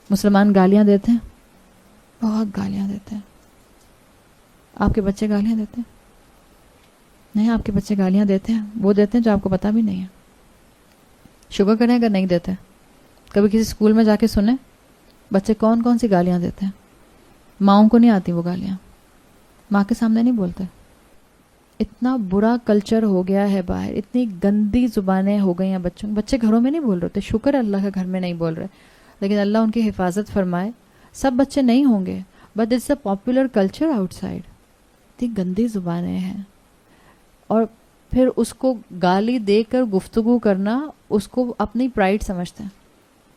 مسلمان گالیاں دیتے ہیں، بہت گالیاں دیتے ہیں. آپ کے بچے گالیاں دیتے ہیں؟ نہیں، آپ کے بچے گالیاں دیتے ہیں، وہ دیتے ہیں جو آپ کو پتا بھی نہیں ہے. شکر کریں اگر نہیں دیتے. کبھی کسی اسکول میں جا کے سنیں بچے کون کون سی گالیاں دیتے ہیں. ماؤں کو نہیں آتی وہ گالیاں، ماں کے سامنے نہیں بولتے. اتنا برا کلچر ہو گیا ہے باہر، اتنی گندی زبانیں ہو گئی ہیں بچوں. بچے گھروں میں نہیں بول رہے تھے، شکر اللہ کا گھر میں نہیں بول رہے، لیکن اللہ ان کی حفاظت فرمائے. سب بچے نہیں ہوں گے، but it's a popular culture آؤٹ سائڈ. اتنی گندی زبانیں ہیں، اور پھر اس کو گالی دے کر گفتگو کرنا اس کو اپنی پرائڈ سمجھتے ہیں.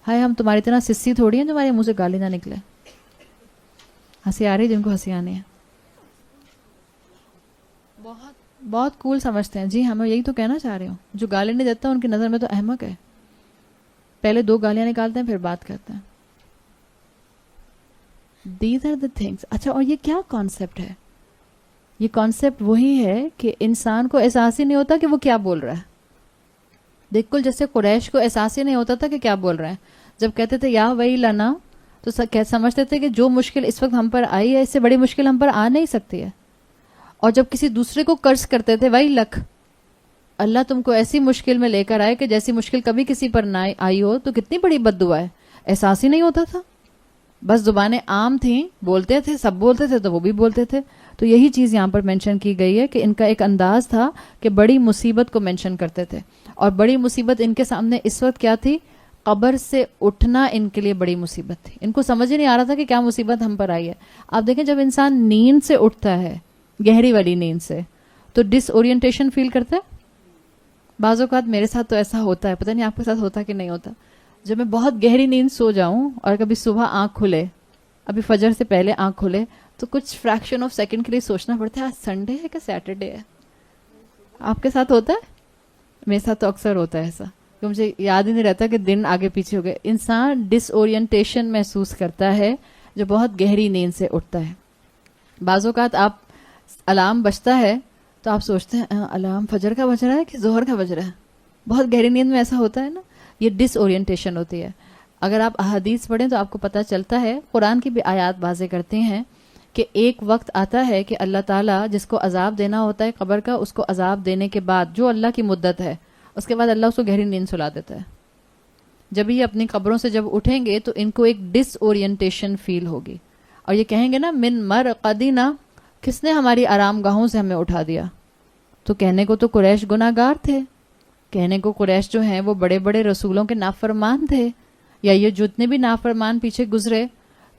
ہائے ہم تمہاری طرح سسی تھوڑی ہیں تمہارے منہ سے گالی نہ نکلے. ہنسی آ رہی جن کو ہنسی آنی ہے. بہت بہت کول سمجھتے ہیں. جی ہاں، میں یہی تو کہنا چاہ رہی ہوں. جو گالی نہیں دیتا ان کی نظر میں تو احمق ہے. پہلے 2 گالیاں نکالتے ہیں پھر بات کرتے ہیں. These are the things. اچھا، اور یہ کیا کانسیپٹ ہے؟ یہ کانسیپٹ وہی ہے کہ انسان کو احساس ہی نہیں ہوتا کہ وہ کیا بول رہا ہے. بالکل جیسے قریش کو احساس ہی نہیں ہوتا تھا کہ کیا بول رہے ہیں. جب کہتے تھے یا وہی لنا، تو سمجھتے تھے کہ جو مشکل اس وقت ہم پر آئی ہے اس سے بڑی مشکل ہم پر آ نہیں سکتی ہے. اور جب کسی دوسرے کو قرض کرتے تھے وہی لکھ، اللہ تم کو ایسی مشکل میں لے کر آئے کہ جیسی مشکل کبھی کسی پر نہ آئی ہو، تو کتنی بڑی بد دعا ہے. احساس ہی نہیں ہوتا تھا، بس زبانیں عام تھیں، بولتے تھے، سب بولتے تھے تو وہ بھی بولتے تھے. تو یہی چیز یہاں پر مینشن کی گئی ہے کہ ان کا ایک انداز تھا کہ بڑی مصیبت کو مینشن کرتے تھے. اور بڑی مصیبت ان کے سامنے اس وقت کیا تھی؟ قبر سے اٹھنا ان کے لیے بڑی مصیبت تھی. ان کو سمجھ ہی نہیں آ رہا تھا کہ کیا مصیبت ہم پر آئی ہے. آپ دیکھیں جب انسان نیند سے اٹھتا ہے، گہری والی نیند سے، تو ڈس اورینٹیشن فیل کرتا ہے. بعض اوقات میرے ساتھ تو ایسا ہوتا ہے، پتہ نہیں آپ کے ساتھ ہوتا کہ نہیں ہوتا. جب میں بہت گہری نیند سو جاؤں اور کبھی صبح آنکھ کھلے، ابھی فجر سے پہلے آنکھ کھلے، تو کچھ فریکشن آف سیکنڈ کے لیے سوچنا پڑتا ہے آج سنڈے ہے کہ سیٹرڈے ہے. آپ کے ساتھ ہوتا ہے؟ میرے ساتھ تو اکثر ہوتا ہے ایسا کہ مجھے یاد ہی نہیں رہتا کہ دن آگے پیچھے ہو گئے. انسان ڈس اورینٹیشن محسوس کرتا ہے جو بہت گہری نیند سے اٹھتا ہے. بعض اوقات آپ الارم بجتا ہے تو آپ سوچتے ہیں الارم فجر کا بج رہا ہے کہ ظہر کا بج رہا ہے. بہت گہری نیند میں ایسا ہوتا ہے نا. یہ ڈس اورینٹیشن ہوتی ہے. اگر آپ احادیث پڑھیں تو آپ کو پتہ چلتا ہے، قرآن کی بھی آیات واضح کرتے ہیں کہ ایک وقت آتا ہے کہ اللہ تعالیٰ جس کو عذاب دینا ہوتا ہے قبر کا، اس کو عذاب دینے کے بعد جو اللہ کی مدت ہے اس کے بعد اللہ اس کو گہری نیند سلا دیتا ہے. جب یہ اپنی قبروں سے جب اٹھیں گے تو ان کو ایک ڈس اورینٹیشن فیل ہوگی، اور یہ کہیں گے نا من مرقدنا، کس نے ہماری آرام گاہوں سے ہمیں اٹھا دیا. تو کہنے کو تو قریش گناہ گار تھے، کہنے کو قریش جو ہیں وہ بڑے بڑے رسولوں کے نافرمان تھے، یا یہ جتنے بھی نافرمان پیچھے گزرے.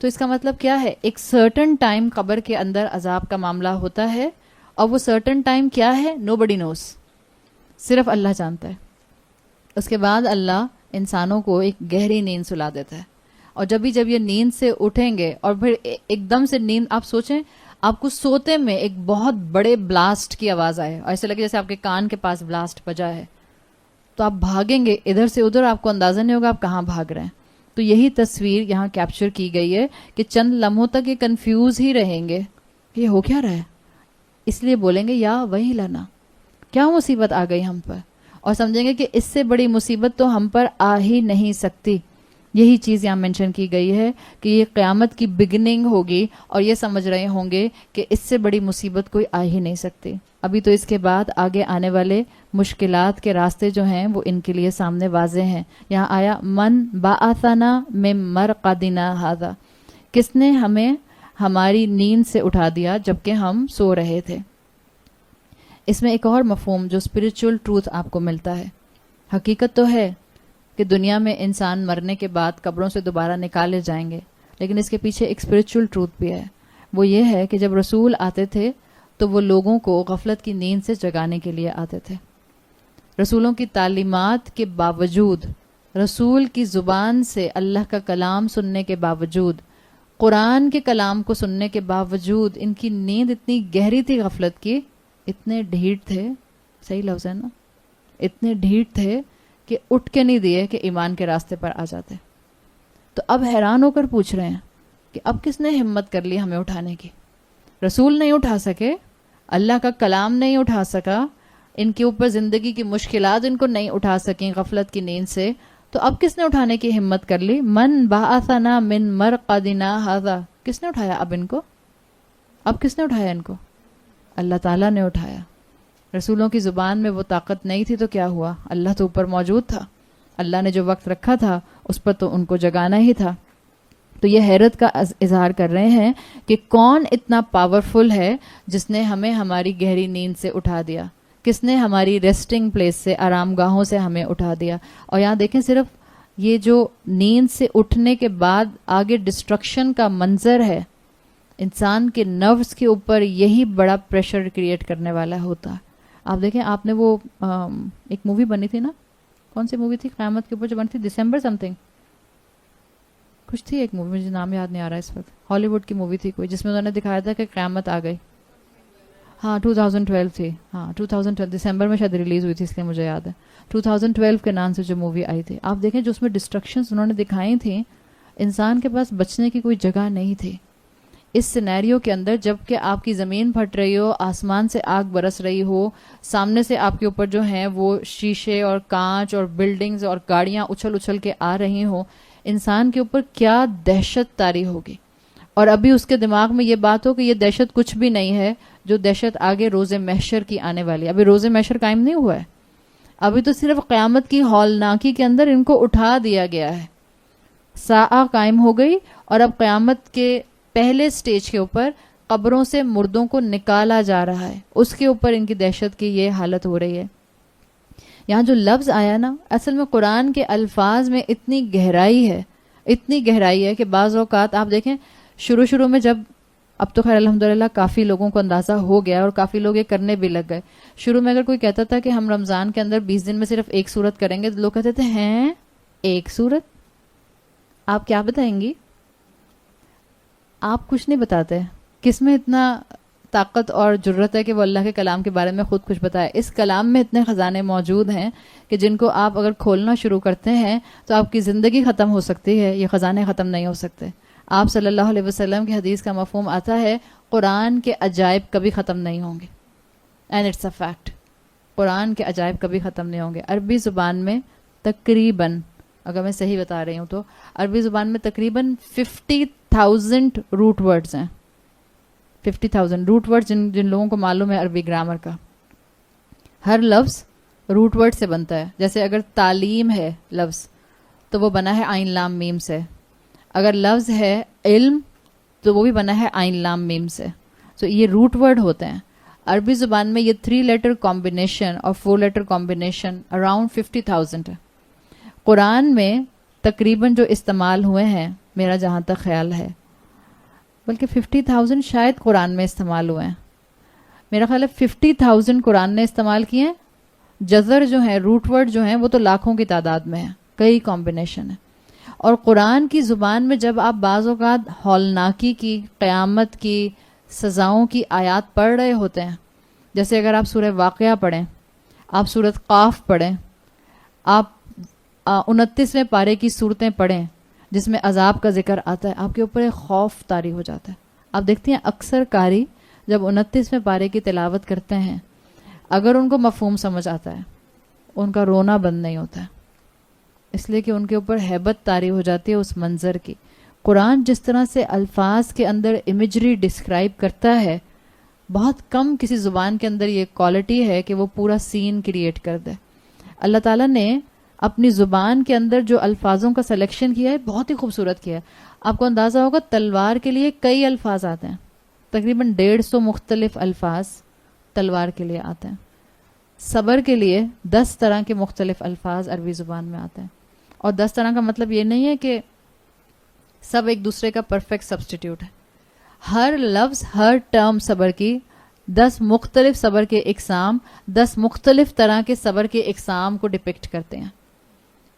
تو اس کا مطلب کیا ہے؟ ایک سرٹن ٹائم قبر کے اندر عذاب کا معاملہ ہوتا ہے، اور وہ سرٹن ٹائم کیا ہے؟ نوبڈی نوز، صرف اللہ جانتا ہے. اس کے بعد اللہ انسانوں کو ایک گہری نیند سلا دیتا ہے. اور جب یہ نیند سے اٹھیں گے اور پھر ایک دم سے نیند، آپ سوچیں آپ کو سوتے میں ایک بہت بڑے بلاسٹ کی آواز آئے، اور ایسے لگے جیسے آپ کے کان کے پاس بلاسٹ بجا ہے، تو آپ بھاگیں گے ادھر سے ادھر، آپ کو اندازہ نہیں ہوگا آپ کہاں بھاگ رہے ہیں. تو یہی تصویر یہاں کیپچر کی گئی ہے کہ چند لمحوں تک یہ کنفیوز ہی رہیں گے کہ یہ ہو کیا رہا ہے. اس لیے بولیں گے یا وہی لنا، کیا مصیبت آ گئی ہم پر، اور سمجھیں گے کہ اس سے بڑی مصیبت تو ہم پر آ ہی نہیں سکتی. یہی چیز یہاں مینشن کی گئی ہے کہ یہ قیامت کی بگننگ ہوگی، اور یہ سمجھ رہے ہوں گے کہ اس سے بڑی مصیبت کوئی آ ہی نہیں سکتی. ابھی تو اس کے بعد آگے آنے والے مشکلات کے راستے جو ہیں وہ ان کے لیے سامنے واضح ہیں. یہاں آیا من بعثنا من مرقدنا ھذا، کس نے ہمیں ہماری نیند سے اٹھا دیا جبکہ ہم سو رہے تھے. اس میں ایک اور مفہوم جو اسپرچول ٹروتھ آپ کو ملتا ہے. حقیقت تو ہے کہ دنیا میں انسان مرنے کے بعد قبروں سے دوبارہ نکالے جائیں گے، لیکن اس کے پیچھے ایک اسپرچول ٹروتھ بھی ہے. وہ یہ ہے کہ جب رسول آتے تھے تو وہ لوگوں کو غفلت کی نیند سے جگانے کے لیے آتے تھے. رسولوں کی تعلیمات کے باوجود، رسول کی زبان سے اللہ کا کلام سننے کے باوجود، قرآن کے کلام کو سننے کے باوجود، ان کی نیند اتنی گہری تھی غفلت کی، اتنے ڈھیٹ تھے، صحیح لفظ ہے نا، اتنے ڈھیٹ تھے کہ اٹھ کے نہیں دیے کہ ایمان کے راستے پر آ جاتے. تو اب حیران ہو کر پوچھ رہے ہیں کہ اب کس نے ہمت کر لی ہمیں اٹھانے کی؟ رسول نہیں اٹھا سکے، اللہ کا کلام نہیں اٹھا سکا، ان کے اوپر زندگی کی مشکلات ان کو نہیں اٹھا سکیں غفلت کی نیند سے، تو اب کس نے اٹھانے کی ہمت کر لی؟ من بعثنا من مرقدنا ھذا، کس نے اٹھایا اب ان کو؟ اب کس نے اٹھایا ان کو؟ اللہ تعالیٰ نے اٹھایا. رسولوں کی زبان میں وہ طاقت نہیں تھی تو کیا ہوا؟ اللہ تو اوپر موجود تھا، اللہ نے جو وقت رکھا تھا اس پر تو ان کو جگانا ہی تھا. تو یہ حیرت کا اظہار کر رہے ہیں کہ کون اتنا پاورفل ہے جس نے ہمیں ہماری گہری نیند سے اٹھا دیا، کس نے ہماری ریسٹنگ پلیس سے، آرام گاہوں سے ہمیں اٹھا دیا. اور یہاں دیکھیں صرف یہ جو نیند سے اٹھنے کے بعد آگے ڈسٹرکشن کا منظر ہے، انسان کے نروز کے اوپر یہی بڑا پریشر کریٹ کرنے والا ہوتا ہے. آپ دیکھیں، آپ نے وہ ایک مووی بنی تھی نا، کون سی مووی تھی قیامت کے اوپر جو بنی تھی؟ دسمبر سم تھنگ کچھ تھی ایک مووی، مجھے نام یاد نہیں آ رہا اس وقت، ہالی ووڈ کی مووی تھی کوئی، جس میں انہوں نے دکھایا تھا کہ قیامت آ گئی. ہاں 2012 تھی، ہاں 2012 دسمبر میں شاید ریلیز ہوئی تھی، اس لیے مجھے یاد ہے. 2012 کے نام سے جو مووی آئی تھی، آپ دیکھیں جو اس میں ڈسٹرکشنز انہوں نے دکھائی تھیں، انسان کے پاس بچنے کی کوئی جگہ نہیں تھی. اس سینیریو کے اندر جب کہ آپ کی زمین پھٹ رہی ہو، آسمان سے آگ برس رہی ہو، سامنے سے آپ کے اوپر جو ہیں وہ شیشے اور کانچ اور بلڈنگز اور گاڑیاں اچھل اچھل کے آ رہی ہوں، انسان کے اوپر کیا دہشت طاری ہوگی. اور ابھی اس کے دماغ میں یہ بات ہو کہ یہ دہشت کچھ بھی نہیں ہے، جو دہشت آگے روز محشر کی آنے والی ہے. ابھی روز محشر قائم نہیں ہوا ہے، ابھی تو صرف قیامت کی ہولناکی کے اندر ان کو اٹھا دیا گیا ہے. ساعہ قائم ہو گئی اور اب قیامت کے پہلے سٹیج کے اوپر قبروں سے مردوں کو نکالا جا رہا ہے، اس کے اوپر ان کی دہشت کی یہ حالت ہو رہی ہے. یہاں جو لفظ آیا نا، اصل میں قرآن کے الفاظ میں اتنی گہرائی ہے کہ بعض اوقات آپ دیکھیں شروع میں جب، اب تو خیر الحمدللہ کافی لوگوں کو اندازہ ہو گیا اور کافی لوگ یہ کرنے بھی لگ گئے. شروع میں اگر کوئی کہتا تھا کہ ہم رمضان کے اندر 20 دن میں صرف ایک سورت کریں گے تو لوگ کہتے تھے ہیں ایک سورت؟ آپ کیا بتائیں گی؟ آپ کچھ نہیں بتاتے. کس میں اتنا طاقت اور جرت ہے کہ وہ اللہ کے کلام کے بارے میں خود کچھ بتائے؟ اس کلام میں اتنے خزانے موجود ہیں کہ جن کو آپ اگر کھولنا شروع کرتے ہیں تو آپ کی زندگی ختم ہو سکتی ہے، یہ خزانے ختم نہیں ہو سکتے. آپ صلی اللہ علیہ وسلم کی حدیث کا مفہوم آتا ہے قرآن کے عجائب کبھی ختم نہیں ہوں گے. اینڈ اٹس اے فیکٹ، قرآن کے عجائب کبھی ختم نہیں ہوں گے. عربی زبان میں تقریباً، اگر میں صحیح بتا رہی ہوں تو عربی زبان میں تقریباً 50,000 روٹ ورڈز ہیں. 50,000 روٹ ورڈ جن لوگوں کو معلوم ہے عربی گرامر کا، ہر لفظ روٹ ورڈ سے بنتا ہے. جیسے اگر تعلیم ہے لفظ تو وہ بنا ہے عین لام میم سے، اگر لفظ ہے علم تو وہ بھی بنا ہے عین لام میم سے. تو یہ روٹ ورڈ ہوتے ہیں. عربی زبان میں یہ 3 لیٹر کمبینیشن اور 4 لیٹر کمبینیشن اراؤنڈ 50,000 ہے. قرآن میں تقریباً جو استعمال ہوئے ہیں، میرا جہاں تک خیال ہے، بلکہ 50,000 شاید قرآن میں استعمال ہوئے ہیں. میرا خیال ہے 50,000 قرآن نے استعمال کیے ہیں. جزر جو ہیں، روٹ ورڈ جو ہیں، وہ تو لاکھوں کی تعداد میں ہیں، کئی کمبینیشن ہیں. اور قرآن کی زبان میں جب آپ بعض اوقات ہولناکی کی، قیامت کی، سزاؤں کی آیات پڑھ رہے ہوتے ہیں، جیسے اگر آپ سورہ واقعہ پڑھیں، آپ سورۃ قاف پڑھیں، آپ 29ویں پارے کی صورتیں پڑھیں جس میں عذاب کا ذکر آتا ہے، آپ کے اوپر ایک خوف طاری ہو جاتا ہے. آپ دیکھتے ہیں اکثر قاری جب 29ویں پارے کی تلاوت کرتے ہیں، اگر ان کو مفہوم سمجھ آتا ہے، ان کا رونا بند نہیں ہوتا ہے، اس لیے کہ ان کے اوپر ہیبت طاری ہو جاتی ہے اس منظر کی. قرآن جس طرح سے الفاظ کے اندر امیجری ڈسکرائب کرتا ہے، بہت کم کسی زبان کے اندر یہ کوالٹی ہے کہ وہ پورا سین کریٹ کر دے. اللہ تعالیٰ نے اپنی زبان کے اندر جو الفاظوں کا سلیکشن کیا ہے بہت ہی خوبصورت کیا ہے. آپ کو اندازہ ہوگا تلوار کے لیے کئی الفاظ آتے ہیں، تقریباً 150 مختلف الفاظ تلوار کے لیے آتے ہیں. صبر کے لیے 10 طرح کے مختلف الفاظ عربی زبان میں آتے ہیں. اور 10 طرح کا مطلب یہ نہیں ہے کہ سب ایک دوسرے کا پرفیکٹ سبسٹیٹیوٹ ہے. ہر لفظ، ہر ٹرم صبر کی 10 مختلف صبر کے اقسام، 10 مختلف طرح کے صبر کے اقسام کو ڈپکٹ کرتے ہیں.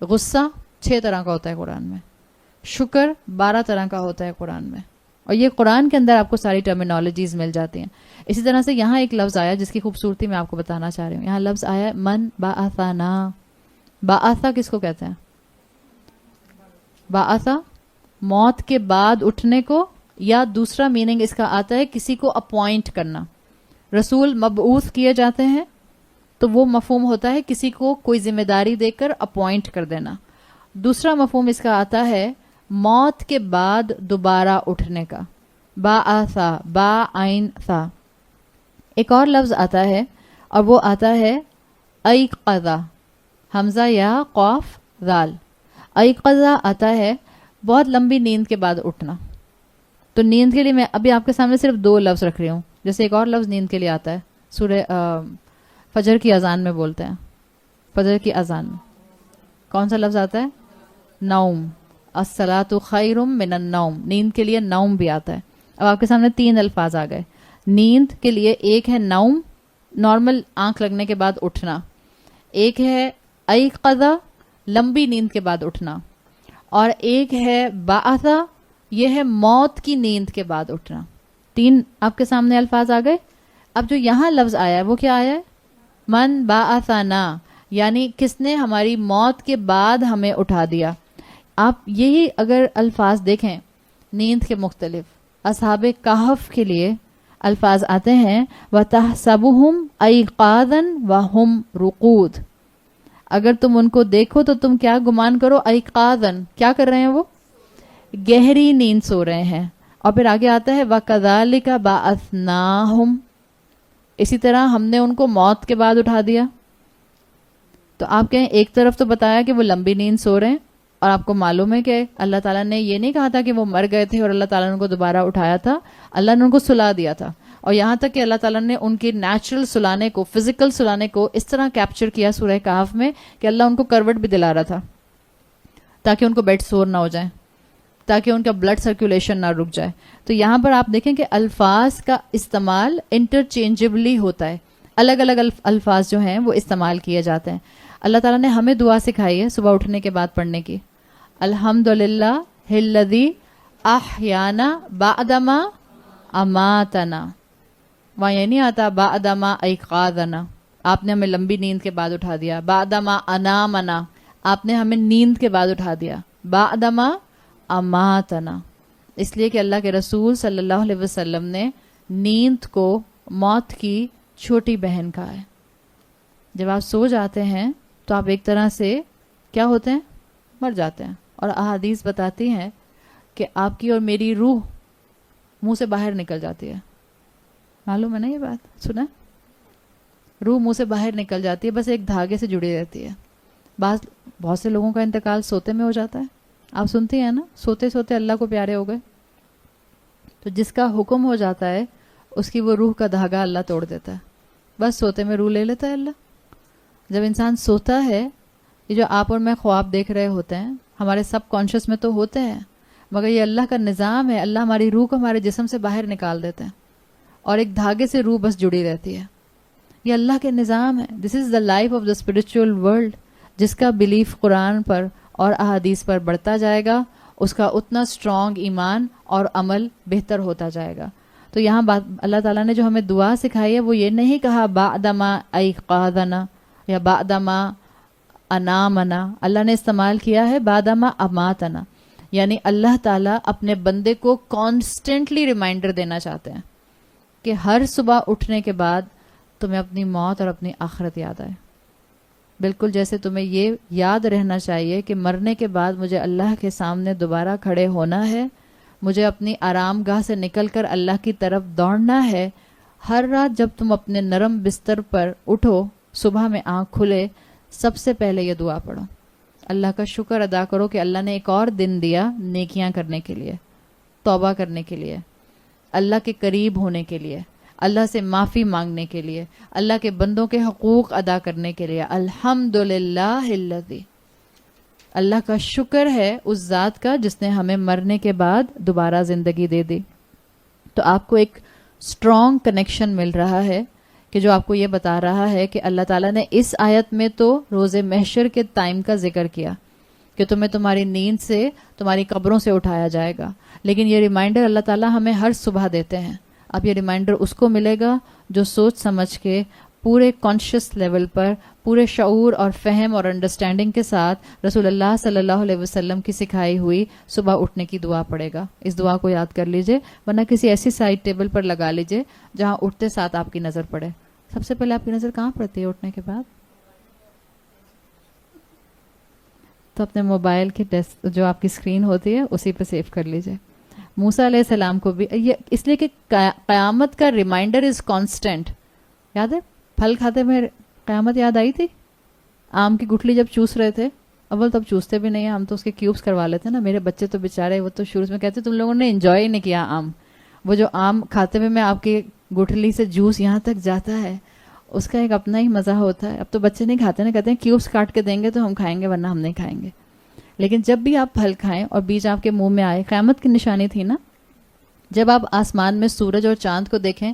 غصہ 6 طرح کا ہوتا ہے قرآن میں، شکر 12 طرح کا ہوتا ہے قرآن میں، اور یہ قرآن کے اندر آپ کو ساری ٹرمینالوجیز مل جاتی ہیں. اسی طرح سے یہاں ایک لفظ آیا جس کی خوبصورتی میں آپ کو بتانا چاہ رہی ہوں. یہاں لفظ آیا من بعثنا. بعثا کس کو کہتے ہیں؟ بعثا موت کے بعد اٹھنے کو، یا دوسرا میننگ اس کا آتا ہے کسی کو اپوائنٹ کرنا. رسول مبعوث کیے جاتے ہیں تو وہ مفہوم ہوتا ہے کسی کو کوئی ذمہ داری دے کر اپوائنٹ کر دینا. دوسرا مفہوم اس کا آتا ہے موت کے بعد دوبارہ اٹھنے کا. بعث، با عین ثا. ایک اور لفظ آتا ہے اور وہ آتا ہے ایقظ، حمزہ یا قاف ذال. ایقظ آتا ہے بہت لمبی نیند کے بعد اٹھنا. تو نیند کے لیے میں ابھی آپ کے سامنے صرف دو لفظ رکھ رہی ہوں. جیسے ایک اور لفظ نیند کے لیے آتا ہے سورہ فجر کی اذان میں بولتے ہیں. فجر کی اذان میں کون سا لفظ آتا ہے؟ نوم. الصلاۃ خیر من النوم. نیند کے لیے نوم بھی آتا ہے. اب آپ کے سامنے تین الفاظ آ گئے. نیند کے لیے ایک ہے نوم، نارمل آنکھ لگنے کے بعد اٹھنا. ایک ہے ایقظ، لمبی نیند کے بعد اٹھنا. اور ایک ہے بعث، یہ ہے موت کی نیند کے بعد اٹھنا. تین آپ کے سامنے الفاظ آ گئے. اب جو یہاں لفظ آیا ہے وہ کیا آیا ہے؟ من بعثنا، یعنی کس نے ہماری موت کے بعد ہمیں اٹھا دیا. آپ یہی اگر الفاظ دیکھیں نیند کے مختلف، اصحاب کہف کے لیے الفاظ آتے ہیں وَتَحْسَبُهُمْ أَيْقَاظًا وَهُمْ رُقُودٌ. اگر تم ان کو دیکھو تو تم کیا گمان کرو؟ ایقاظًا، کیا کر رہے ہیں؟ وہ گہری نیند سو رہے ہیں. اور پھر آگے آتا ہے وَكَذَلِكَ بَعَثْنَاهُمْ، اسی طرح ہم نے ان کو موت کے بعد اٹھا دیا. تو آپ کہیں ایک طرف تو بتایا کہ وہ لمبی نیند سو رہے ہیں، اور آپ کو معلوم ہے کہ اللہ تعالیٰ نے یہ نہیں کہا تھا کہ وہ مر گئے تھے اور اللہ تعالیٰ نے ان کو دوبارہ اٹھایا تھا. اللہ نے ان کو سلا دیا تھا. اور یہاں تک کہ اللہ تعالیٰ نے ان کے نیچرل سلانے کو، فزیکل سلانے کو اس طرح کیپچر کیا سورہ کہف میں کہ اللہ ان کو کروٹ بھی دلا رہا تھا تاکہ ان کو بیڈ سور نہ ہو جائیں، تاکہ ان کا بلڈ سرکولیشن نہ رک جائے. تو یہاں پر آپ دیکھیں کہ الفاظ کا استعمال انٹرچینجبلی ہوتا ہے. الگ الگ الفاظ جو ہیں وہ استعمال کیے جاتے ہیں. اللہ تعالیٰ نے ہمیں دعا سکھائی ہے صبح اٹھنے کے بعد پڑھنے کی. الحمدللہ الذی احیانا بعدما اماتنا. وہاں یہ نہیں آتا بعدما ایقاظنا، آپ نے ہمیں لمبی نیند کے بعد اٹھا دیا. بعدما انامنا، آپ نے ہمیں نیند کے بعد اٹھا دیا. بعدما اماتنا، اس لیے کہ اللہ کے رسول صلی اللہ علیہ وسلم نے نیند کو موت کی چھوٹی بہن کہا ہے. جب آپ سو جاتے ہیں تو آپ ایک طرح سے کیا ہوتے ہیں؟ مر جاتے ہیں. اور احادیث بتاتی ہیں کہ آپ کی اور میری روح منہ سے باہر نکل جاتی ہے. معلوم ہے نا یہ بات؟ سنا؟ روح منہ سے باہر نکل جاتی ہے، بس ایک دھاگے سے جڑی رہتی ہے. بہت سے لوگوں کا انتقال سوتے میں ہو جاتا ہے. آپ سنتی ہیں نا، سوتے سوتے اللہ کو پیارے ہو گئے. تو جس کا حکم ہو جاتا ہے اس کی وہ روح کا دھاگا اللہ توڑ دیتا ہے. بس سوتے میں روح لے لیتا ہے اللہ. جب انسان سوتا ہے، یہ جو آپ اور میں خواب دیکھ رہے ہوتے ہیں ہمارے سب کانشیس میں تو ہوتے ہیں، مگر یہ اللہ کا نظام ہے. اللہ ہماری روح کو ہمارے جسم سے باہر نکال دیتے ہیں اور ایک دھاگے سے روح بس جڑی رہتی ہے. یہ اللہ کے نظام ہے. This is the life of the spiritual world. جس کا بلیف قرآن پر اور احادیث پر بڑھتا جائے گا اس کا اتنا اسٹرانگ ایمان اور عمل بہتر ہوتا جائے گا. تو یہاں اللہ تعالیٰ نے جو ہمیں دعا سکھائی ہے وہ یہ نہیں کہا بعدما ایقاظنا یا بعدما انامنا. اللہ نے استعمال کیا ہے بعدما اماتنا، یعنی اللہ تعالیٰ اپنے بندے کو کانسٹنٹلی ریمائنڈر دینا چاہتے ہیں کہ ہر صبح اٹھنے کے بعد تمہیں اپنی موت اور اپنی آخرت یاد آئے. بالکل جیسے تمہیں یہ یاد رہنا چاہیے کہ مرنے کے بعد مجھے اللہ کے سامنے دوبارہ کھڑے ہونا ہے، مجھے اپنی آرام گاہ سے نکل کر اللہ کی طرف دوڑنا ہے. ہر رات جب تم اپنے نرم بستر پر اٹھو، صبح میں آنکھ کھلے، سب سے پہلے یہ دعا پڑھو. اللہ کا شکر ادا کرو کہ اللہ نے ایک اور دن دیا نیکیاں کرنے کے لیے، توبہ کرنے کے لیے، اللہ کے قریب ہونے کے لیے، اللہ سے معافی مانگنے کے لیے، اللہ کے بندوں کے حقوق ادا کرنے کے لیے. الحمدللہ الذی، اللہ کا شکر ہے اس ذات کا جس نے ہمیں مرنے کے بعد دوبارہ زندگی دے دی. تو آپ کو ایک اسٹرانگ کنیکشن مل رہا ہے کہ جو آپ کو یہ بتا رہا ہے کہ اللہ تعالیٰ نے اس آیت میں تو روز محشر کے ٹائم کا ذکر کیا کہ تمہیں تمہاری نیند سے، تمہاری قبروں سے اٹھایا جائے گا، لیکن یہ ریمائنڈر اللہ تعالیٰ ہمیں ہر صبح دیتے ہیں. اب یہ ریمائنڈر اس کو ملے گا جو سوچ سمجھ کے پورے کانشیس لیول پر، پورے شعور اور فہم اور انڈرسٹینڈنگ کے ساتھ رسول اللہ صلی اللہ علیہ وسلم کی سکھائی ہوئی صبح اٹھنے کی دعا پڑھے گا. اس دعا کو یاد کر لیجئے، ورنہ کسی ایسی سائڈ ٹیبل پر لگا لیجئے جہاں اٹھتے ساتھ آپ کی نظر پڑے. سب سے پہلے آپ کی نظر کہاں پڑتی ہے اٹھنے کے بعد؟ تو اپنے موبائل کے جو آپ کی اسکرین ہوتی ہے اسی پہ سیو کر لیجئے. موسیٰ علیہ السلام کو بھی یہ اس لیے کہ قیامت کا ریمائنڈر از کانسٹنٹ. یاد ہے پھل کھاتے میں قیامت یاد آئی تھی؟ آم کی گٹھلی جب چوس رہے تھے، اول تب چوستے بھی نہیں ہیں ہم، تو اس کے کیوبس کروا لیتے نا. میرے بچے تو بےچارے وہ تو شروع میں کہتے تم لوگوں نے انجوائے ہی نہیں کیا آم. وہ جو آم کھاتے ہوئے میں آپ کی گٹھلی سے جوس یہاں تک جاتا ہے، اس کا ایک اپنا ہی مزہ ہوتا ہے. اب تو بچے نہیں کھاتے نا، کہتے ہیں کیوبس کاٹ کے دیں گے تو ہم کھائیں گے ورنہ ہم نہیں کھائیں گے. لیکن جب بھی آپ پھل کھائیں اور بیج آپ کے منہ میں آئے، قیامت کی نشانی تھی نا. جب آپ آسمان میں سورج اور چاند کو دیکھیں،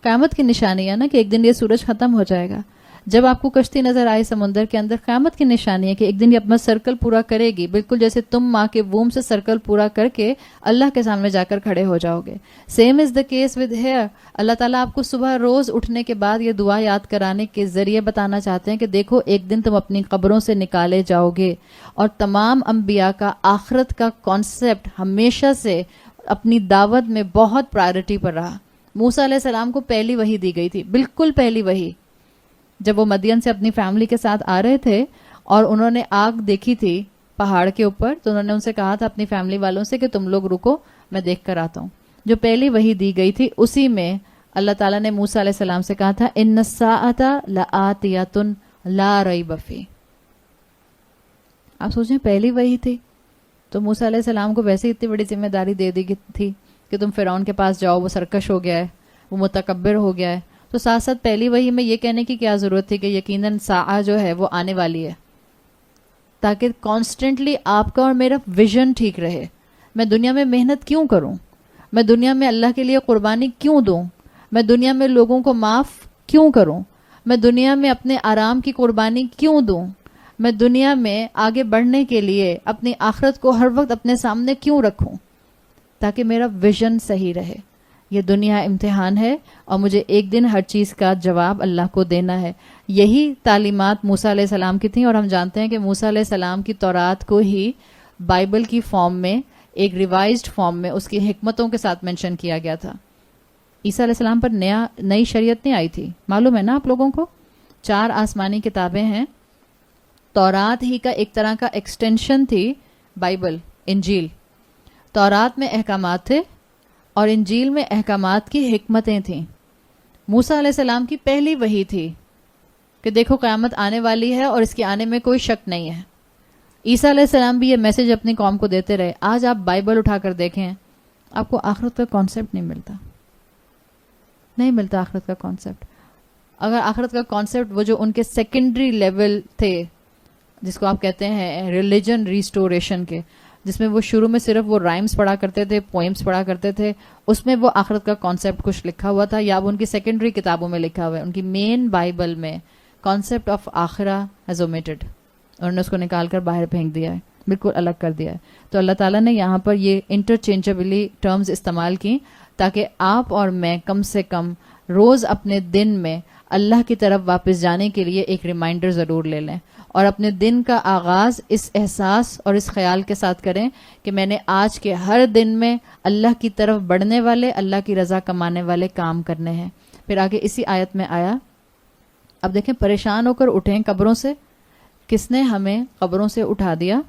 قیامت کی نشانی ہے نا کہ ایک دن یہ سورج ختم ہو جائے گا. جب آپ کو کشتی نظر آئے سمندر کے اندر، قیامت کی نشانی ہے کہ ایک دن یہ اپنا سرکل پورا کرے گی، بالکل جیسے تم ماں کے ووم سے سرکل پورا کر کے اللہ کے سامنے جا کر کھڑے ہو جاؤ گے. Same is the case with here. اللہ تعالیٰ آپ کو صبح روز اٹھنے کے بعد یہ دعا یاد کرانے کے ذریعے بتانا چاہتے ہیں کہ دیکھو ایک دن تم اپنی قبروں سے نکالے جاؤ گے. اور تمام انبیاء کا آخرت کا کانسیپٹ ہمیشہ سے اپنی دعوت میں بہت پرائرٹی پر رہا. موسیٰ علیہ السلام کو پہلی وحی دی گئی تھی، بالکل پہلی وحی. جب وہ مدین سے اپنی فیملی کے ساتھ آ رہے تھے اور انہوں نے آگ دیکھی تھی پہاڑ کے اوپر، تو انہوں نے ان سے کہا تھا اپنی فیملی والوں سے کہ تم لوگ رکو، میں دیکھ کر آتا ہوں. جو پہلی وحی دی گئی تھی اسی میں اللہ تعالیٰ نے موسیٰ علیہ السلام سے کہا تھا ان الساعۃ لآتیۃ لا ریب فیہ. آپ سوچیں پہلی وحی تھی تو موسیٰ علیہ السلام کو ویسے اتنی بڑی ذمہ داری دے دی تھی کہ تم فرعون کے پاس جاؤ، وہ سرکش ہو گیا ہے، وہ متکبر ہو گیا ہے. تو ساتھ ساتھ پہلی وحی میں یہ کہنے کی کیا ضرورت تھی کہ یقیناً ساعہ جو ہے وہ آنے والی ہے، تاکہ کانسٹنٹلی آپ کا اور میرا ویژن ٹھیک رہے. میں دنیا میں محنت کیوں کروں؟ میں دنیا میں اللہ کے لیے قربانی کیوں دوں؟ میں دنیا میں لوگوں کو معاف کیوں کروں؟ میں دنیا میں اپنے آرام کی قربانی کیوں دوں؟ میں دنیا میں آگے بڑھنے کے لیے اپنی آخرت کو ہر وقت اپنے سامنے کیوں رکھوں؟ تاکہ میرا ویژن صحیح رہے. یہ دنیا امتحان ہے اور مجھے ایک دن ہر چیز کا جواب اللہ کو دینا ہے. یہی تعلیمات موسیٰ علیہ السلام کی تھیں، اور ہم جانتے ہیں کہ موسیٰ علیہ السلام کی تورات کو ہی بائبل کی فارم میں، ایک ریوائزڈ فارم میں اس کی حکمتوں کے ساتھ مینشن کیا گیا تھا. عیسیٰ علیہ السلام پر نئی شریعت نہیں آئی تھی، معلوم ہے نا آپ لوگوں کو. 4 آسمانی کتابیں ہیں. تورات ہی کا ایک طرح کا ایکسٹینشن تھی بائبل، انجیل. تورات میں احکامات تھے اور انجیل میں احکامات کی حکمتیں تھیں. موسیٰ علیہ السلام کی پہلی وحی تھی کہ دیکھو قیامت آنے والی ہے اور اس کے آنے میں کوئی شک نہیں ہے. عیسیٰ علیہ السلام بھی یہ میسج اپنی قوم کو دیتے رہے. آج آپ بائبل اٹھا کر دیکھیں، آپ کو آخرت کا کانسیپٹ نہیں ملتا آخرت کا کانسیپٹ. اگر آخرت کا کانسیپٹ وہ جو ان کے سیکنڈری لیول تھے، جس کو آپ کہتے ہیں ریلیجن ریسٹوریشن کے، جس میں وہ شروع میں صرف وہ رائمز پڑھا کرتے تھے، پوئمز پڑھا کرتے تھے، اس میں وہ آخرت کا کانسیپٹ کچھ لکھا ہوا تھا، یا وہ ان کی سیکنڈری کتابوں میں لکھا ہوا ہے. ان کی مین بائبل میں کانسیپٹ آف آخرہ ہیز اومیٹڈ، انہوں نے اس کو نکال کر باہر پھینک دیا ہے، بالکل الگ کر دیا ہے. تو اللہ تعالیٰ نے یہاں پر یہ انٹرچینجبلی ٹرمز استعمال کی تاکہ آپ اور میں کم سے کم روز اپنے دن میں اللہ کی طرف واپس جانے کے لیے ایک ریمائنڈر ضرور لے لیں، اور اپنے دن کا آغاز اس احساس اور اس خیال کے ساتھ کریں کہ میں نے آج کے ہر دن میں اللہ کی طرف بڑھنے والے، اللہ کی رضا کمانے والے کام کرنے ہیں. پھر آگے اسی آیت میں آیا، اب دیکھیں پریشان ہو کر اٹھیں قبروں سے. کس نے ہمیں قبروں سے اٹھا دیا؟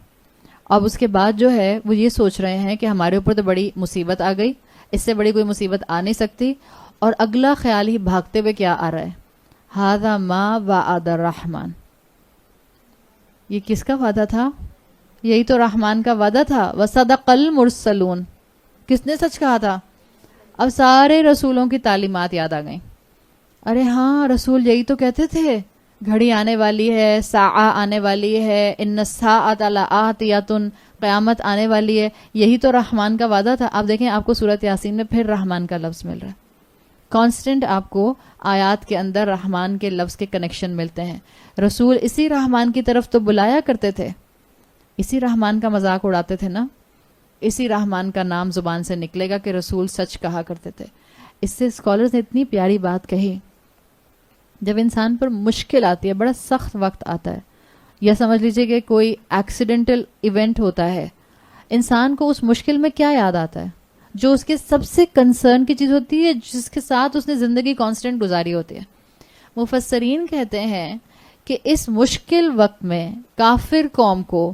اب اس کے بعد جو ہے وہ یہ سوچ رہے ہیں کہ ہمارے اوپر تو بڑی مصیبت آ گئی، اس سے بڑی کوئی مصیبت آ نہیں سکتی. اور اگلا خیال ہی بھاگتے ہوئے کیا آ رہا ہے؟ ھذا ما وعد الرحمن. یہ کس کا وعدہ تھا؟ یہی تو رحمان کا وعدہ تھا. وصدق المرسلون. کس نے سچ کہا تھا؟ اب سارے رسولوں کی تعلیمات یاد آ گئیں. ارے ہاں، رسول یہی تو کہتے تھے، گھڑی آنے والی ہے، ساعہ آنے والی ہے، ان الساعۃ لآتیۃ، قیامت آنے والی ہے. یہی تو رحمان کا وعدہ تھا. آپ دیکھیں آپ کو سورۃ یاسین میں پھر رحمان کا لفظ مل رہا ہے. کانسٹنٹ آپ کو آیات کے اندر رحمان کے لفظ کے کنیکشن ملتے ہیں. رسول اسی رحمان کی طرف تو بلایا کرتے تھے، اسی رحمان کا مذاق اڑاتے تھے نا، اسی رحمان کا نام زبان سے نکلے گا کہ رسول سچ کہا کرتے تھے. اس سے اسکالرز نے اتنی پیاری بات کہی، جب انسان پر مشکل آتی ہے، بڑا سخت وقت آتا ہے، یا سمجھ لیجئے کہ کوئی ایکسیڈنٹل ایونٹ ہوتا ہے، انسان کو اس مشکل میں کیا یاد آتا ہے؟ جو اس کے سب سے کنسرن کی چیز ہوتی ہے، جس کے ساتھ اس نے زندگی کانسٹنٹ گزاری ہوتی ہے. مفسرین کہتے ہیں کہ اس مشکل وقت میں کافر قوم کو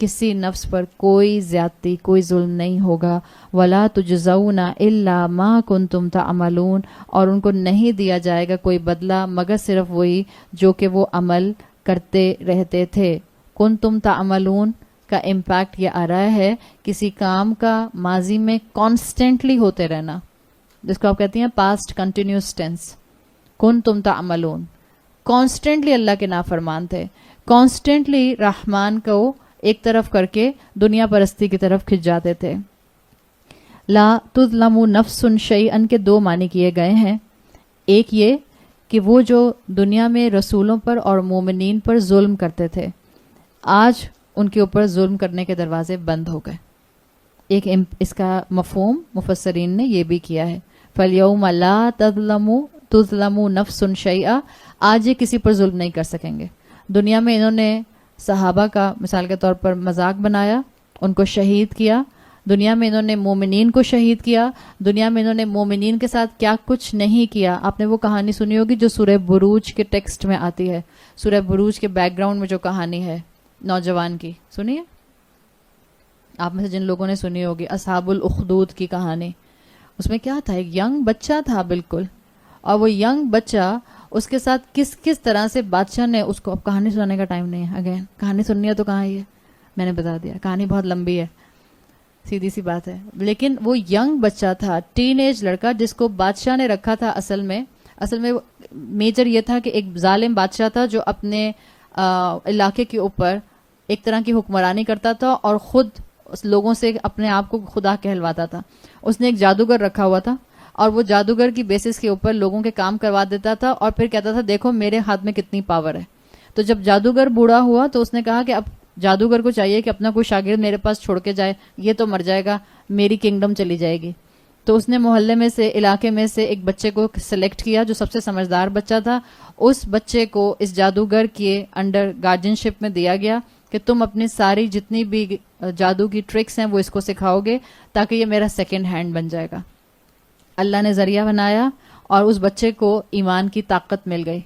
کسی نفس پر کوئی زیادتی کوئی ظلم نہیں ہوگا. ولا تجزون الا ما کنتم تعملون، اور ان کو نہیں دیا جائے گا کوئی بدلہ مگر صرف وہی جو کہ وہ عمل کرتے رہتے تھے. کنتم تعملون کا امپیکٹ یہ آ رہا ہے کسی کام کا ماضی میں کانسٹنٹلی ہوتے رہنا، جس کو آپ کہتی ہیں پاسٹ کنٹینیوس ٹینس. کنتم تعملون، کانسٹنٹلی اللہ کے نافرمان تھے، کانسٹنٹلی رحمان کو ایک طرف کر کے دنیا پرستی کی طرف کھنچ جاتے تھے. لا تظلم نفس شیئا کے دو معنی کیے گئے ہیں. ایک یہ کہ وہ جو دنیا میں رسولوں پر اور مومنین پر ظلم کرتے تھے، آج ان کے اوپر ظلم کرنے کے دروازے بند ہو گئے. ایک اس کا مفہوم مفسرین نے یہ بھی کیا ہے، فَالْيَوْمَ لَا تُظْلَمُ نَفْسٌ شَيْئًا، آج یہ کسی پر ظلم نہیں کر سکیں گے. دنیا میں انہوں نے صحابہ کا مثال کے طور پر مذاق بنایا، ان کو شہید کیا. دنیا میں انہوں نے مومنین کو شہید کیا. دنیا میں انہوں نے مومنین کے ساتھ کیا کچھ نہیں کیا. آپ نے وہ کہانی سنی ہوگی جو سورہ بروج کے ٹیکسٹ میں آتی ہے، سورہ بروج کے بیک گراؤنڈ میں جو کہانی ہے نوجوان کی، سنیے آپ میں سے جن لوگوں نے سنی ہوگی، اصحاب الاخدود کی کہانی. اس میں کیا تھا، ایک ینگ بچہ تھا بالکل، اور وہ ینگ بچہ اس کے ساتھ کس طرح سے بادشاہ نے اس کو، اب کہانی سنانے کا ٹائم نہیں ہے، اگین کہانی سننی ہے تو کہاں ہے، میں نے بتا دیا کہانی بہت لمبی ہے، سیدھی سی بات ہے. لیکن وہ ینگ بچہ تھا، ٹین ایج لڑکا، جس کو بادشاہ نے رکھا تھا. اصل میں میجر یہ تھا کہ ایک ظالم بادشاہ تھا جو اپنے علاقے کے اوپر ایک طرح کی حکمرانی کرتا تھا اور خود لوگوں سے اپنے آپ کو خدا کہلواتا تھا. اس نے ایک جادوگر رکھا ہوا تھا اور وہ جادوگر کی بیسس کے اوپر لوگوں کے کام کروا دیتا تھا اور پھر کہتا تھا دیکھو میرے ہاتھ میں کتنی پاور ہے. تو جب جادوگر بوڑھا ہوا تو اس نے کہا کہ اب جادوگر کو چاہیے کہ اپنا کوئی شاگرد میرے پاس چھوڑ کے جائے، یہ تو مر جائے گا، میری کنگڈم چلی جائے گی. تو اس نے محلے میں سے، علاقے میں سے ایک بچے کو سلیکٹ کیا جو سب سے سمجھدار بچہ تھا. اس بچے کو اس جادوگر کے انڈر گارڈین شپ میں دیا گیا کہ تم اپنی ساری جتنی بھی جادو کی ٹرکس ہیں وہ اس کو سکھاؤ گے تاکہ یہ میرا سیکنڈ ہینڈ بن جائے گا. اللہ نے ذریعہ بنایا اور اس بچے کو ایمان کی طاقت مل گئی.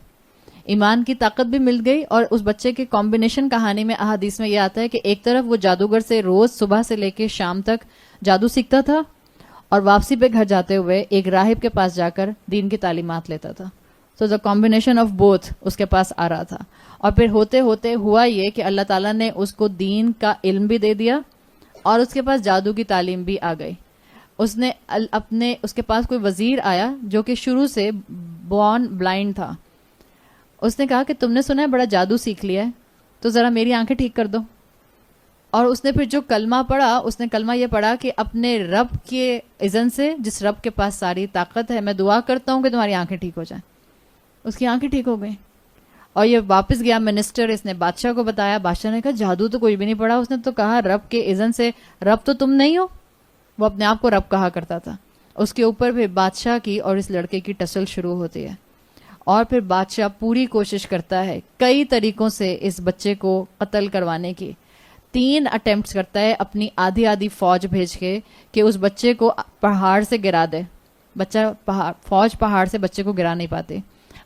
ایمان کی طاقت بھی مل گئی اور اس بچے کے کمبینیشن کہانی میں احادیث میں یہ آتا ہے کہ ایک طرف وہ جادوگر سے روز صبح سے لے کے شام تک جادو سیکھتا تھا اور واپسی پہ گھر جاتے ہوئے ایک راہب کے پاس جا کر دین کی تعلیمات لیتا تھا. سو دا کمبینیشن آف بوتھ اس کے پاس آ رہا تھا. اور پھر ہوتے ہوتے ہوا یہ کہ اللہ تعالیٰ نے اس کو دین کا علم بھی دے دیا اور اس کے پاس جادو کی تعلیم بھی آ گئی. اس کے پاس کوئی وزیر آیا جو کہ شروع سے بورن بلائنڈ تھا. اس نے کہا کہ تم نے سنا ہے بڑا جادو سیکھ لیا ہے تو ذرا میری آنکھیں ٹھیک کر دو. اور اس نے پھر جو کلمہ پڑھا، اس نے کلمہ یہ پڑھا کہ اپنے رب کے اذن سے، جس رب کے پاس ساری طاقت ہے، میں دعا کرتا ہوں کہ تمہاری آنکھیں ٹھیک ہو جائیں. اس کی آنکھیں ٹھیک ہو گئیں اور یہ واپس گیا منسٹر، اس نے بادشاہ کو بتایا. بادشاہ نے کہا جادو تو کوئی بھی نہیں پڑھا. اس نے تو کہا رب کے اذن سے. رب تو تم نہیں ہو. وہ اپنے آپ کو رب کہا کرتا تھا. اس کے اوپر پھر بادشاہ کی اور اس لڑکے کی ٹسل شروع ہوتی ہے اور پھر بادشاہ پوری کوشش کرتا ہے کئی طریقوں سے اس بچے کو قتل کروانے کی. 3 اٹیمپٹس کرتا ہے اپنی آدھی فوج بھیج کے کہ اس بچے کو پہاڑ سے گرا دے. فوج پہاڑ سے بچے کو گرا نہیں پاتی.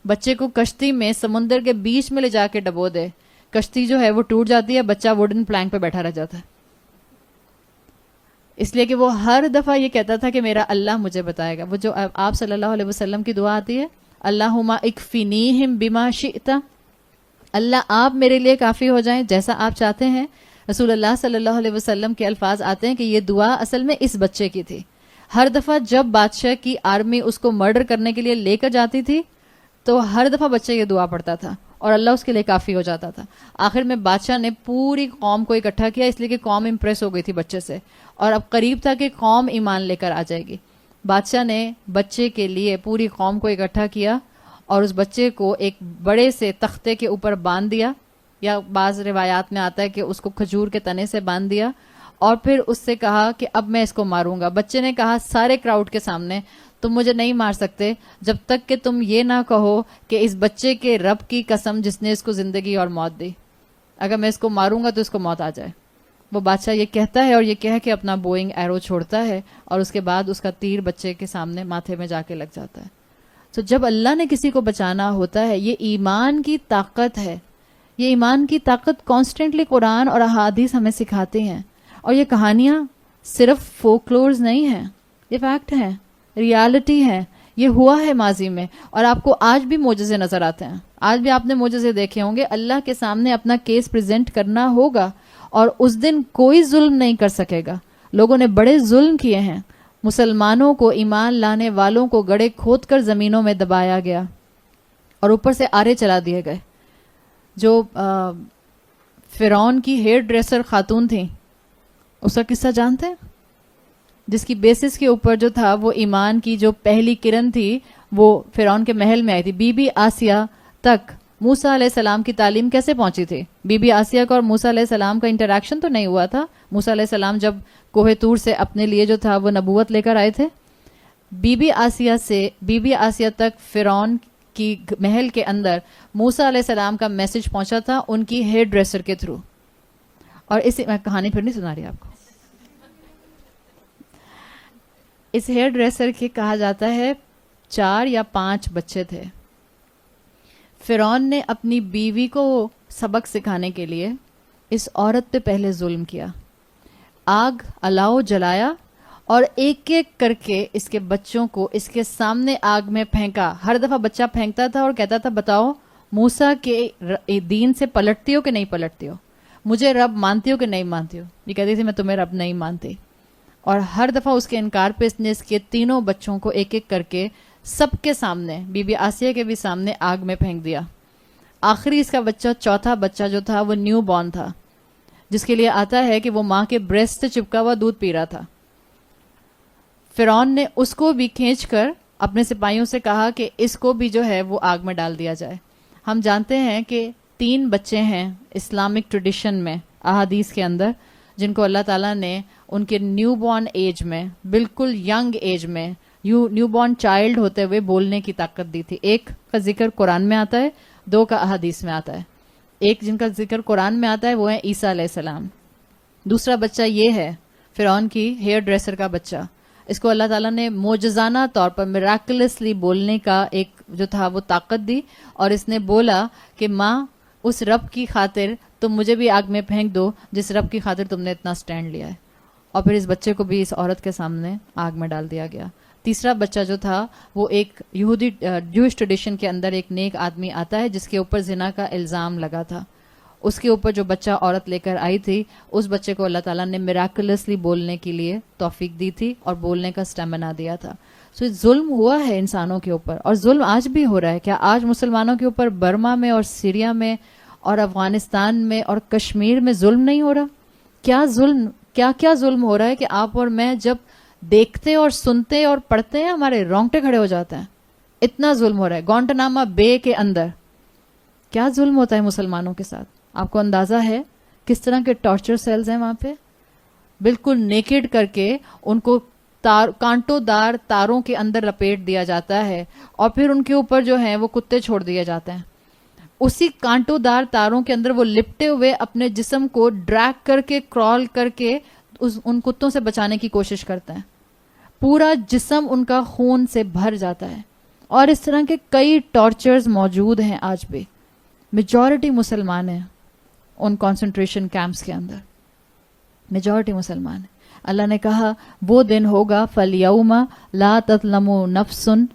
بچے کو کشتی میں سمندر کے بیچ میں لے جا کے ڈبو دے. کشتی جو ہے وہ ٹوٹ جاتی ہے، بچہ ووڈن پلانک پہ بیٹھا رہ جاتا ہے، اس لیے کہ وہ ہر دفعہ یہ کہتا تھا کہ میرا اللہ مجھے بتائے گا. وہ جو آپ صلی اللہ علیہ وسلم کی دعا آتی ہے، اللہم اکفینیہم بما شئت، اللہ آپ میرے لیے کافی ہو جائیں جیسا آپ چاہتے ہیں. رسول اللہ صلی اللہ علیہ وسلم کے الفاظ آتے ہیں کہ یہ دعا اصل میں اس بچے کی تھی. ہر دفعہ جب بادشاہ کی آرمی اس کو مرڈر کرنے کے لیے لے کر جاتی تھی تو ہر دفعہ بچہ یہ دعا پڑھتا تھا اور اللہ اس کے لیے کافی ہو جاتا تھا. آخر میں بادشاہ نے پوری قوم کو اکٹھا کیا، اس لیے کہ قوم امپریس ہو گئی تھی بچے سے اور اب قریب تھا کہ قوم ایمان لے کر آ جائے گی. بادشاہ نے بچے کے لیے پوری قوم کو اکٹھا کیا اور اس بچے کو ایک بڑے سے تختے کے اوپر باندھ دیا، یا بعض روایات میں آتا ہے کہ اس کو کھجور کے تنے سے باندھ دیا اور پھر اس سے کہا کہ اب میں اس کو ماروں گا. بچے نے کہا سارے کراؤڈ کے سامنے تم مجھے نہیں مار سکتے جب تک کہ تم یہ نہ کہو کہ اس بچے کے رب کی قسم جس نے اس کو زندگی اور موت دی، اگر میں اس کو ماروں گا تو اس کو موت آ جائے. وہ بادشاہ یہ کہتا ہے اور یہ کہہ کے اپنا بوئنگ ایرو چھوڑتا ہے اور اس کے بعد اس کا تیر بچے کے سامنے ماتھے میں جا کے لگ جاتا ہے. تو جب اللہ نے کسی کو بچانا ہوتا ہے، یہ ایمان کی طاقت ہے یہ ایمان کی طاقت کانسٹنٹلی قرآن اور احادیث ہمیں سکھاتے ہیں. اور یہ کہانیاں صرف فولکلورز نہیں ہیں, یہ فیکٹ ہیں, ریالٹی ہے, یہ ہوا ہے ماضی میں. اور آپ کو آج بھی معجزے نظر آتے ہیں, آج بھی آپ نے معجزے دیکھے ہوں گے. اللہ کے سامنے اپنا کیس پریزنٹ کرنا ہوگا اور اس دن کوئی ظلم نہیں کر سکے گا. لوگوں نے بڑے ظلم کیے ہیں, مسلمانوں کو, ایمان لانے والوں کو گڑھے کھود کر زمینوں میں دبایا گیا اور اوپر سے آرے چلا دیے گئے. جو فرعون کی ہیئر ڈریسر خاتون تھیں, اس کا قصہ جانتے ہیں, جس کی بیسس کے اوپر جو تھا وہ ایمان کی جو پہلی کرن تھی وہ فرعون کے محل میں آئی تھی. بی بی آسیہ تک موسیٰ علیہ السلام کی تعلیم کیسے پہنچی تھی؟ بی بی آسیہ کا اور موسیٰ علیہ السلام کا انٹریکشن تو نہیں ہوا تھا. موسیٰ علیہ السلام جب کوہ طور سے اپنے لیے جو تھا وہ نبوت لے کر آئے تھے, بی بی آسیہ سے بی بی آسیہ تک فرعون کی محل کے اندر موسیٰ علیہ السلام کا میسج پہنچا تھا ان کی ہیئر ڈریسر کے تھرو. اور اس میں کہانی پھر نہیں سنا رہی آپ کو. اس ہیئر ڈریسر کے کہا جاتا ہے 4 یا 5 بچے تھے. فرعون نے اپنی بیوی کو سبق سکھانے کے لیے اس عورت پہ پہلے ظلم کیا, آگ الاؤ جلایا اور ایک ایک کر کے اس کے بچوں کو اس کے سامنے آگ میں پھینکا. ہر دفعہ بچہ پھینکتا تھا اور کہتا تھا بتاؤ موسیٰ کے دین سے پلٹتی ہو کہ نہیں پلٹتی ہو, مجھے رب مانتی ہو کہ نہیں مانتی ہو. یہ کہتی تھی میں تمہیں رب نہیں مانتی. اور ہر دفعہ اس کے انکار پہ اس نے اس کے تینوں بچوں کو ایک ایک کر کے سب کے سامنے, بی بی آسیہ کے بھی سامنے, آگ میں پھینک دیا. آخری اس کا بچہ, چوتھا بچہ جو تھا وہ نیو بورن تھا, جس کے لیے آتا ہے کہ وہ ماں کے بریسٹ سے چپکا ہوا دودھ پی رہا تھا. فرعون نے اس کو بھی کھینچ کر اپنے سپاہیوں سے کہا کہ اس کو بھی جو ہے وہ آگ میں ڈال دیا جائے. ہم جانتے ہیں کہ 3 بچے ہیں اسلامک ٹریڈیشن میں, احادیث کے اندر, جن کو اللہ تعالیٰ نے ان کے نیو بورن ایج میں, بالکل ینگ ایج میں, نیو بورن چائلڈ ہوتے ہوئے بولنے کی طاقت دی تھی. ایک کا ذکر قرآن میں آتا ہے, 2 کا احادیث میں آتا ہے. ایک جن کا ذکر قرآن میں آتا ہے وہ ہے عیسیٰ علیہ السلام. دوسرا بچہ یہ ہے فرعون کی ہیئر ڈریسر کا بچہ. اس کو اللہ تعالیٰ نے معجزانہ طور پر میراکلسلی بولنے کا ایک جو تھا وہ طاقت دی, اور اس نے بولا کہ ماں اس رب کی خاطر تم مجھے بھی آگ میں پھینک دو جس رب کی خاطر تم نے اتنا سٹینڈ لیا ہے. اور پھر اس بچے کو بھی اس عورت کے سامنے آگ میں ڈال دیا گیا. تیسرا بچہ جو تھا وہ ایک یہودی جوئش ٹریڈیشن کے اندر ایک نیک آدمی آتا ہے جس کے اوپر زنا کا الزام لگا تھا. اس کے اوپر جو بچہ عورت لے کر آئی تھی, اس بچے کو اللہ تعالیٰ نے میراکلسلی بولنے کے لیے توفیق دی تھی اور بولنے کا اسٹیمنا دیا تھا. سو ظلم ہوا ہے انسانوں کے اوپر, اور ظلم آج بھی ہو رہا ہے. کیا آج مسلمانوں کے اوپر برما میں اور سیریا میں اور افغانستان میں اور کشمیر میں ظلم نہیں ہو رہا؟ کیا ظلم ہو رہا ہے کہ آپ اور میں جب دیکھتے اور سنتے اور پڑھتے ہیں ہمارے رونگٹے کھڑے ہو جاتے ہیں. اتنا ظلم ہو رہا ہے. گوانٹاناما بے کے اندر کیا ظلم ہوتا ہے مسلمانوں کے ساتھ؟ آپ کو اندازہ ہے کس طرح کے ٹارچر سیلز ہیں وہاں پہ؟ بالکل نیکڈ کر کے ان کو کانٹوں دار تاروں کے اندر لپیٹ دیا جاتا ہے, اور پھر ان کے اوپر جو ہیں وہ کتے چھوڑ دیے جاتے ہیں. اسی کانٹوں دار تاروں کے اندر وہ لپٹے ہوئے اپنے جسم کو ڈریگ کر کے, کرال کر کے ان کتوں سے بچانے کی کوشش کرتے ہیں. پورا جسم ان کا خون سے بھر جاتا ہے. اور اس طرح کے کئی ٹارچرز موجود ہیں آج بھی. میجورٹی مسلمان ہیں ان کانسنٹریشن کیمپس کے اندر, میجورٹی مسلمان ہیں. اللہ نے کہا وہ دن ہوگا فَالْيَوْمَ لَا تَظْلَمُ نَفْسٌ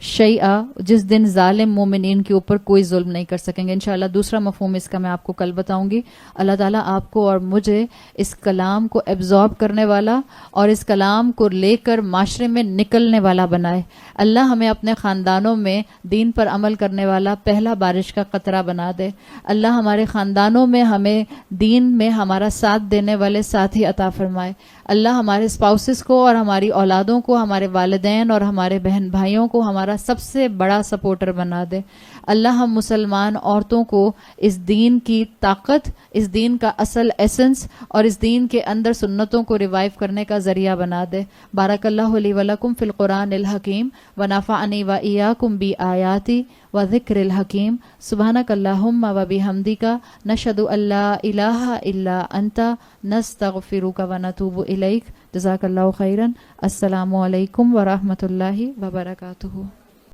شیئا, جس دن ظالم مومنین کے اوپر کوئی ظلم نہیں کر سکیں گے. انشاءاللہ دوسرا مفہوم اس کا میں آپ کو کل بتاؤں گی. اللہ تعالیٰ آپ کو اور مجھے اس کلام کو ایبزارب کرنے والا اور اس کلام کو لے کر معاشرے میں نکلنے والا بنائے. اللہ ہمیں اپنے خاندانوں میں دین پر عمل کرنے والا پہلا بارش کا قطرہ بنا دے. اللہ ہمارے خاندانوں میں ہمیں دین میں ہمارا ساتھ دینے والے ساتھی عطا فرمائے. اللہ ہمارے اسپاؤسز کو اور ہماری اولادوں کو, ہمارے والدین اور ہمارے بہن بھائیوں کو ہمارا سب سے بڑا سپورٹر بنا دے. اللہ ہم مسلمان عورتوں کو اس دین کی طاقت, اس دین کا اصل ایسنس اور اس دین کے اندر سنتوں کو ریوائیو کرنے کا ذریعہ بنا دے. بارک اللہ لی ولکم فی القرآن الحکیم ونفعنی وإیاکم بآیاتی وذکر الحکیم. سبحانک اللہم وبحمدک نشہد ان لا الہ الا انت نستغفرک ونتوب الیک. جزاک اللہ خیرا. السلام علیکم ورحمۃ اللہ وبرکاتہ.